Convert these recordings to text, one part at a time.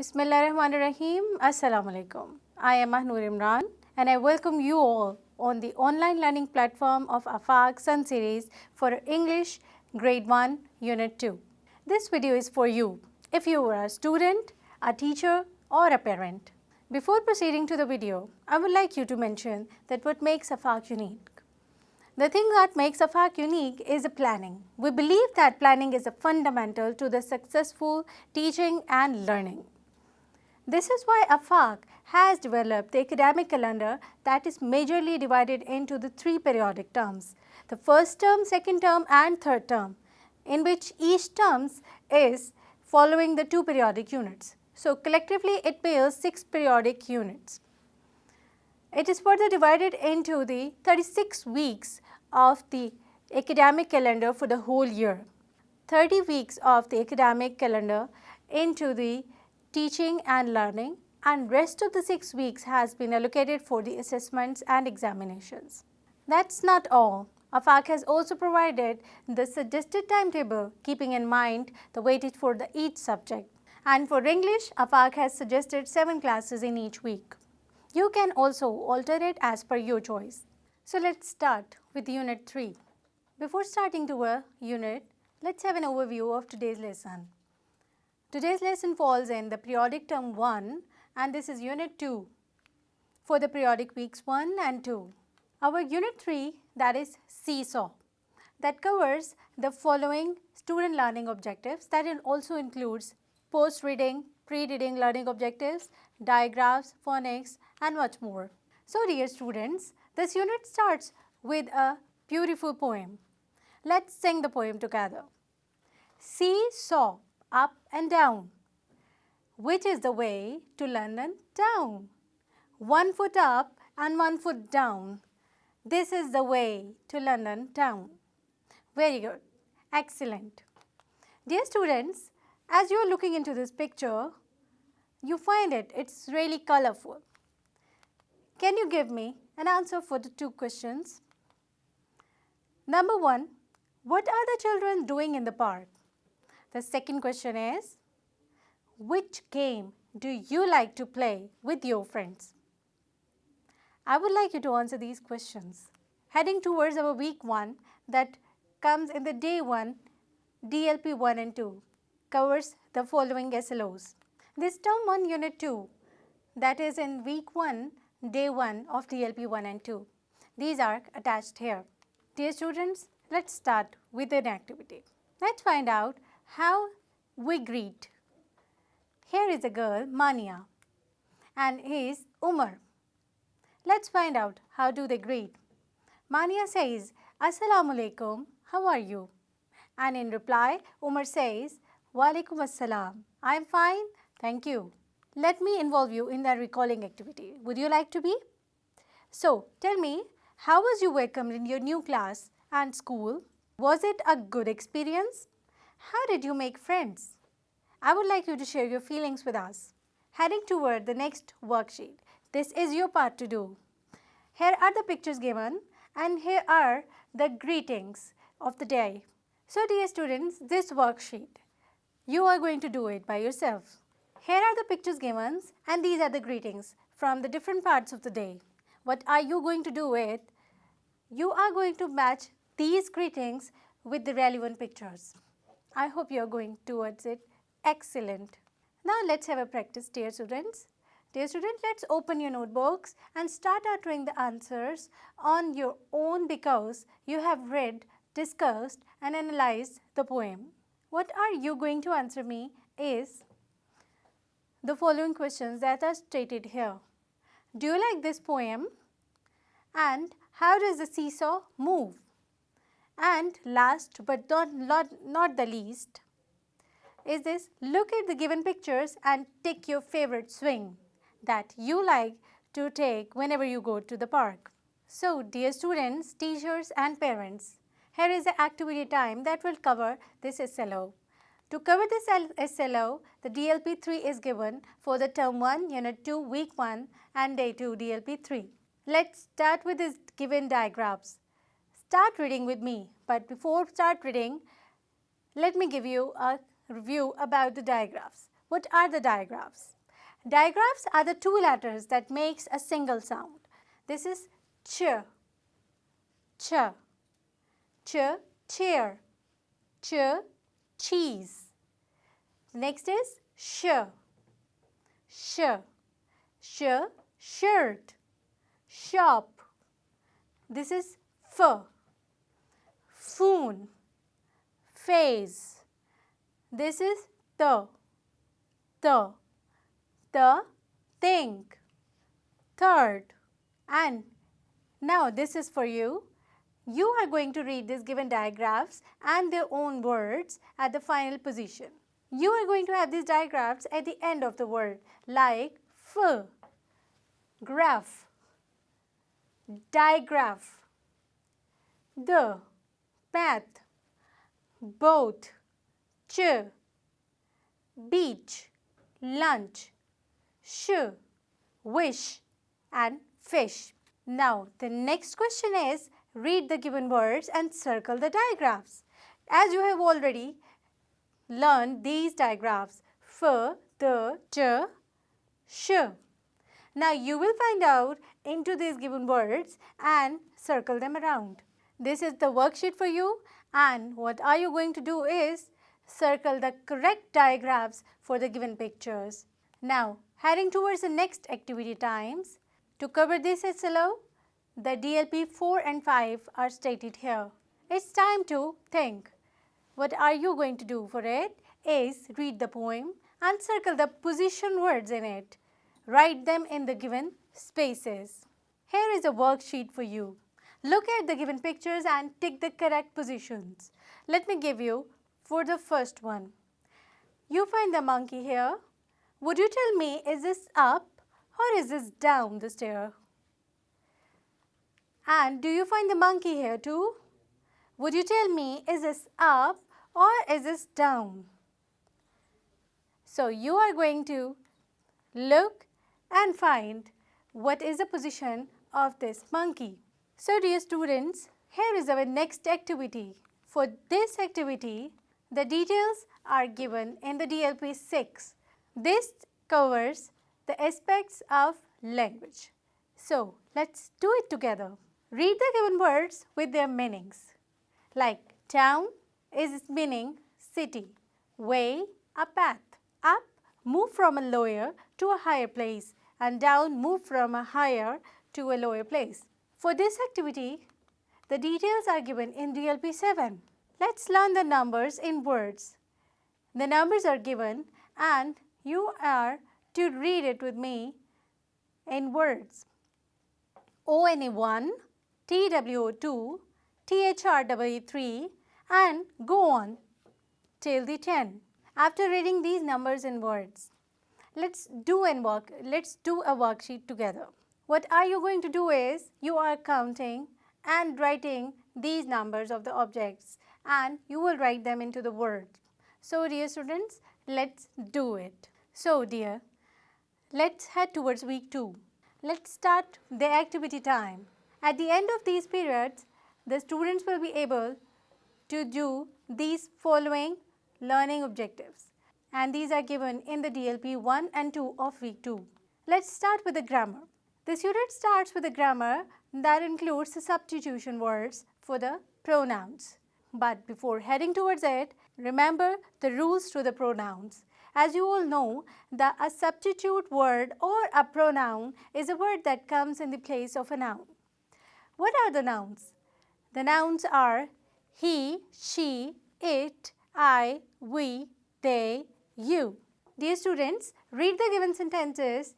Bismillahirrahmanirrahim. Assalamu alaikum. I am Mahnur Imran and I welcome you all on the online learning platform of AFAQ Sun series for English Grade 1 Unit 2. This video is for you if you are a student, a teacher or a parent. Before proceeding to the video, I would like you to mention that what makes AFAQ unique. The thing that makes AFAQ unique is planning. We believe that planning is a fundamental to the successful teaching and learning. This is why AFAQ has developed the academic calendar that is majorly divided into the three periodic terms, the first term, second term and third term, in which each term is following the two periodic units. So collectively it bears 6 periodic units. It is further divided into the 36 weeks of the academic calendar for the whole year, 30 weeks of the academic calendar into the teaching and learning, and rest of the 6 weeks has been allocated for the assessments and examinations. That's not all. AFAQ has also provided the suggested timetable keeping in mind the weightage for each subject. And for English, AFAQ has suggested 7 classes in each week. You can also alter it as per your choice. So let's start with Unit 3. Before starting to a unit, let's have an overview of today's lesson. Today's lesson falls in the periodic term 1 and this is Unit 2 for the periodic weeks 1 and 2. Our Unit 3, that is Seesaw, that covers the following student learning objectives, that also includes post-reading, pre-reading learning objectives, diagraphs, phonics and much more. So dear students, this unit starts with a beautiful poem. Let's sing the poem together. Seesaw, up and down, which is the way to London town? 1 foot up and 1 foot down. This is the way to London town. Very good. Excellent. Dear students, as you are looking into this picture, you find it's really colorful. Can you give me an answer for the 2 questions? Number 1, what are the children doing in the park? The second question is, which game do you like to play with your friends? I would like you to answer these questions. Heading towards our week 1 that comes in the day 1, DLP 1 and 2 covers the following SLOs. This term 1 unit 2, that is in week 1, day 1 of DLP 1 and 2. These are attached here. Dear students, let's start with an activity. Let's find out how we greet. Here is a girl, Mania, and he is Umar. Let's find out how do they greet. Mania says, Assalamu alaikum, how are you? And in reply, Umar says, Walaikum assalam, I am fine, thank you. Let me involve you in the recalling activity. Would you like to be? So, tell me, how was you welcomed in your new class and school? Was it a good experience? How did you make friends? I would like you to share your feelings with us. Heading toward the next worksheet, this is your part to do. Here are the pictures given and here are the greetings of the day. So dear students, this worksheet, you are going to do it by yourself. Here are the pictures given and these are the greetings from the different parts of the day. What are you going to do with? You are going to match these greetings with the relevant pictures. I hope you are going towards it. Excellent. Now let's have a practice, dear students. Dear students, let's open your notebooks and start answering the answers on your own because you have read, discussed and analyzed the poem. What are you going to answer me is the following questions that are stated here. Do you like this poem? And how does the seesaw move? And last but not the least is this, look at the given pictures and take your favorite swing that you like to take whenever you go to the park. So dear students, teachers and parents, here is the activity time that will cover this SLO. To cover this SLO, the DLP 3 is given for the term 1, unit 2, week 1 and day 2, DLP 3. Let's start with these given diagrams. Start reading with me, but before start reading, let me give you a review about the diagrams. What are the digraphs? Digraphs are the two letters that makes a single sound. This is ch, ch, ch, chair, ch, cheese. Next is sh, sh, sh, shirt, shop. This is f, foon, phase. This is the, think, third. And now this is for you. You are going to read these given digraphs and their own words at the final position. You are going to have these digraphs at the end of the word like f, graph, digraph, the, path, boat, ch, beach, lunch, sh, wish and fish. Now the next question is read the given words and circle the digraphs. As you have already learned these digraphs f, the, ch, sh. Now you will find out into these given words and circle them around. This is the worksheet for you, and what are you going to do is circle the correct digraphs for the given pictures. Now heading towards the next activity times. To cover this SLO, the DLP 4 and 5 are stated here. It's time to think. What are you going to do for it is read the poem and circle the position words in it. Write them in the given spaces. Here is a worksheet for you. Look at the given pictures and tick the correct positions. Let me give you for the first one. You find the monkey here. Would you tell me, is this up or is this down the stair? And do you find the monkey here too? Would you tell me, is this up or is this down? So you are going to look and find what is the position of this monkey. So dear students, here is our next activity. For this activity, the details are given in the DLP 6. This covers the aspects of language. So let's do it together. Read the given words with their meanings. Like town is meaning city, way, a path, up, move from a lower to a higher place, and down, move from a higher to a lower place. For this activity, the details are given in DLP 7. Let's learn the numbers in words. The numbers are given and you are to read it with me in words. ONA1, TWO2, THREE3 and go on till the 10. After reading these numbers in words, let's do a worksheet together. What are you going to do is you are counting and writing these numbers of the objects and you will write them into the words. So dear students, let's do it. So dear, let's head towards week 2. Let's start the activity time. At the end of these periods, the students will be able to do these following learning objectives, and these are given in the DLP 1 and 2 of week 2. Let's start with the grammar. This unit starts with a grammar that includes the substitution words for the pronouns. But before heading towards it, remember the rules to the pronouns. As you all know, a substitute word or a pronoun is a word that comes in the place of a noun. What are the nouns? The nouns are he, she, it, I, we, they, you. Dear students, read the given sentences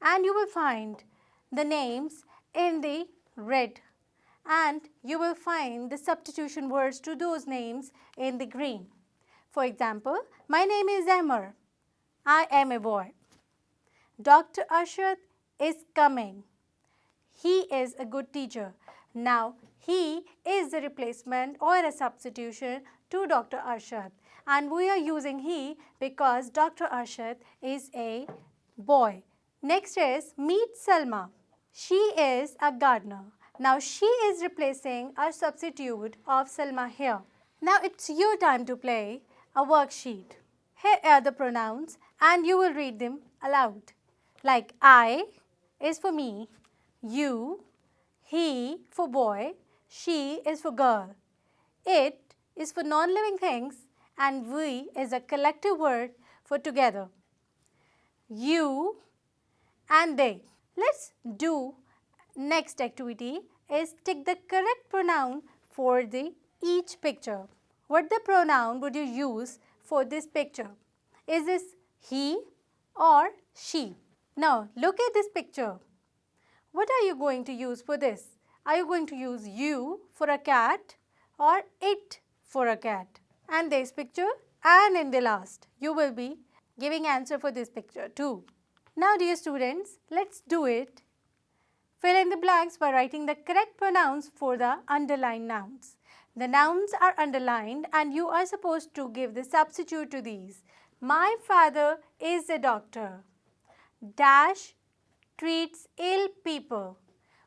and you will find the names in the red and you will find the substitution words to those names in the green. For example, my name is Amar. I am a boy. Dr. Arshad is coming. He is a good teacher. Now, he is a replacement or a substitution to Dr. Arshad, and we are using he because Dr. Arshad is a boy. Next is meet Salma. She is a gardener. Now, she is replacing a substitute of Salma here. Now, it's your time to play a worksheet. Here are the pronouns and you will read them aloud. Like I is for me, you, he for boy, she is for girl, it is for non-living things, and we is a collective word for together. You and they. Let's do next activity is tick the correct pronoun for the each picture. What the pronoun would you use for this picture? Is this he or she? Now look at this picture. What are you going to use for this? Are you going to use you for a cat or it for a cat? And this picture and in the last you will be giving answer for this picture too. Now dear students, let's do it. Fill in the blanks by writing the correct pronouns for the underlined nouns. The nouns are underlined and you are supposed to give the substitute to these. My father is a doctor. Dash treats ill people.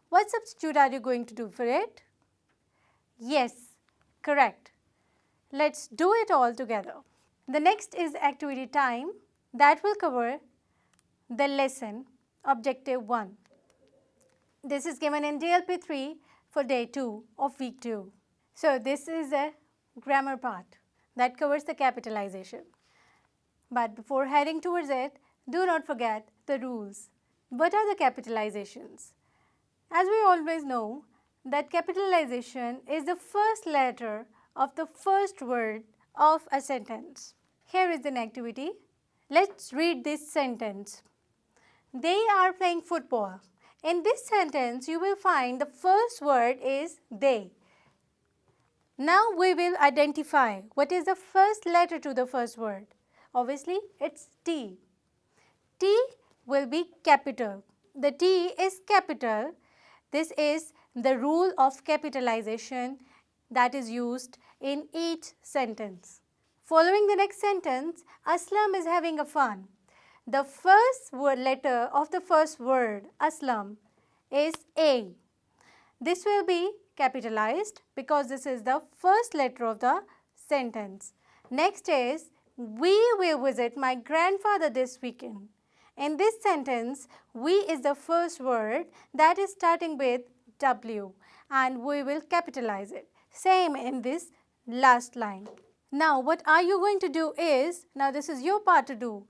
What substitute are you going to do for it? Yes, correct. Let's do it all together. The next is activity time that will cover the lesson objective 1. This is given in DLP 3 for day 2 of week 2. So this is a grammar part that covers the capitalization. But before heading towards it, do not forget the rules. What are the capitalizations? As we always know that capitalization is the first letter of the first word of a sentence. Here is an activity. Let's read this sentence. They are playing football. In this sentence, you will find the first word is they. Now we will identify what is the first letter to the first word. Obviously, it's T. T will be capital. The T is capital. This is the rule of capitalization that is used in each sentence. Following the next sentence, Aslam is having a fun. The first letter of the first word, Aslam, is A. This will be capitalized because this is the first letter of the sentence. Next is, we will visit my grandfather this weekend. In this sentence, we is the first word that is starting with W and we will capitalize it. Same in this last line. Now what are you going to do is, now this is your part to do,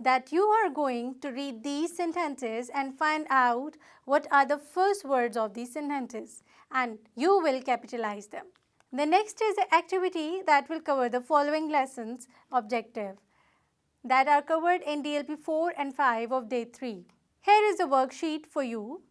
that you are going to read these sentences and find out what are the first words of these sentences and you will capitalize them. The next is the activity that will cover the following lessons objective that are covered in DLP 4 and 5 of day 3. Here is a worksheet for you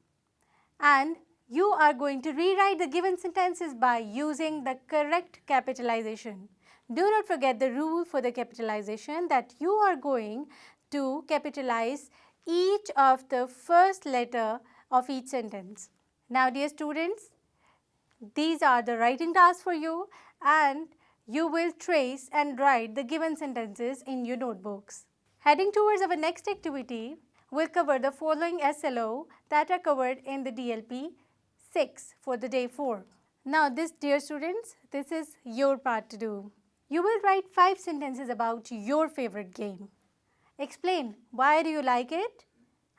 and you are going to rewrite the given sentences by using the correct capitalization. Do not forget the rule for the capitalization that you are going to capitalize each of the first letter of each sentence. Now dear students, these are the writing tasks for you and you will trace and write the given sentences in your notebooks. Heading towards our next activity, we'll cover the following SLO that are covered in the DLP 6 for the day 4. Now this, dear students, this is your part to do. You will write 5 sentences about your favorite game. Explain why do you like it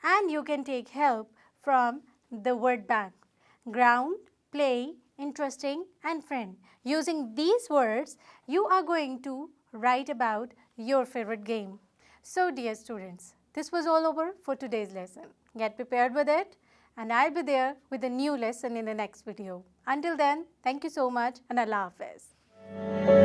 and you can take help from the word bank. Ground, play, interesting and friend. Using these words, you are going to write about your favorite game. So dear students, this was all over for today's lesson. Get prepared with it and I'll be there with a new lesson in the next video. Until then, thank you so much and Allah Hafiz.